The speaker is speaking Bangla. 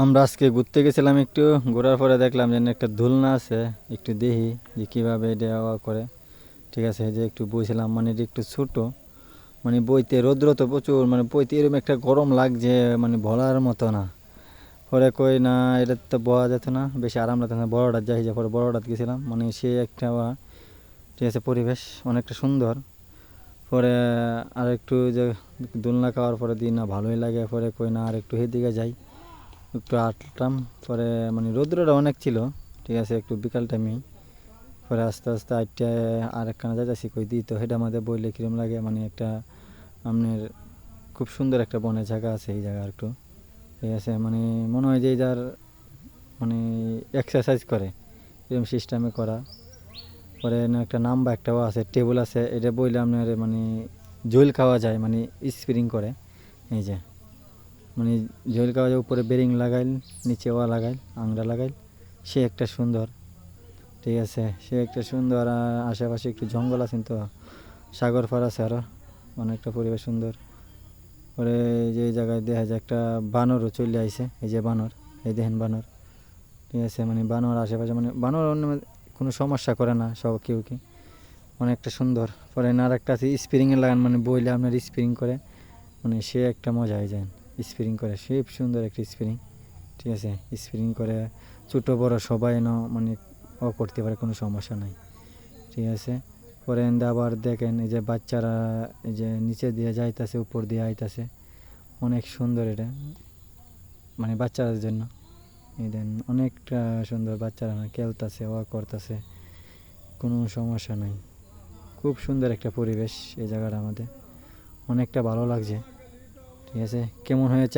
আমরা আজকে ঘুরতে গেছিলাম, একটু ঘোরার পরে দেখলাম যে একটা দোলনা আছে, একটু দেখি যে কীভাবে এটা করে। ঠিক আছে, এই যে একটু বইছিলাম, মানে এটা একটু ছোট, মানে বইতে রৌদ্র তো প্রচুর, মানে বইতে এরকম একটা গরম লাগছে, মানে বলার মতো না। পরে কই না, এটা তো বলা যেত না, বেশি আরাম লাগতো না, বড়টার যাই যে পরে বড়টাত গেছিলাম, মানে সে একটা ঠিক আছে পরিবেশ অনেকটা সুন্দর। পরে আর একটু যে দোলনা খাওয়ার পরে দিন না ভালোই লাগে, পরে কই না আর একটু সেদিকে যাই, একটু আটলাম। পরে মানে রৌদ্রটা অনেক ছিল, ঠিক আছে একটু বিকাল টাইমেই। পরে আস্তে আস্তে আটটা আর একখানা যাইতেছি, কই দিই তো সেটা আমাদের বইলে কিরম লাগে, মানে একটা আপনার খুব সুন্দর একটা বনের জায়গা আছে এই জায়গা একটু, ঠিক আছে মানে মনে হয় যে যার মানে এক্সারসাইজ করে এরকম সিস্টেমে করা। পরে একটা নাম্বার একটাও আছে, টেবিল আছে, এটা বইলে আপনার মানে জল খাওয়া যায়, মানে স্প্রিং করে। এই যে মানে জল খাওয়া যায়, উপরে বেরিং লাগাইল, নিচে ওয়া লাগাইল, আংরা লাগাইল, সে একটা সুন্দর। ঠিক আছে, সে একটা সুন্দর। আর আশেপাশে একটু জঙ্গল আছে তো, সাগর পার আছে আরও, অনেকটা পরিবেশ সুন্দর। পরে যে জায়গায় দেখা যায় একটা বানরও চলে আইছে, এই যে বানর, এই দেখেন বানর। ঠিক আছে, মানে বানর আশেপাশে, মানে বানর অন্য কোনো সমস্যা করে না, সব কেউ কি অনেকটা সুন্দর। পরে আর একটা আছে স্প্রিংয়ের লাগান, মানে বইলে আপনার স্প্রিং করে, মানে সে একটা মজা হয়ে যায়। স্প্রিং করে সে সুন্দর একটা স্প্রিং। ঠিক আছে, স্প্রিং করে ছোটো বড়ো সবাই মানে করতে পারে, কোনো সমস্যা নাই। ঠিক আছে, পরে আবার দেখেন এই যে বাচ্চারা এই যে নিচে দিয়ে যাইতেছে, উপর দিয়ে আইতাছে, অনেক সুন্দর এটা, মানে বাচ্চাদের জন্য। এই দেন অনেকটা সুন্দর, বাচ্চারা খেলতেছে, করতেছে, কোনো সমস্যা নাই। খুব সুন্দর একটা পরিবেশ এই জায়গাটা আমাদের, অনেকটা ভালো লাগছে। ঠিক আছে, কেমন হয়েছে?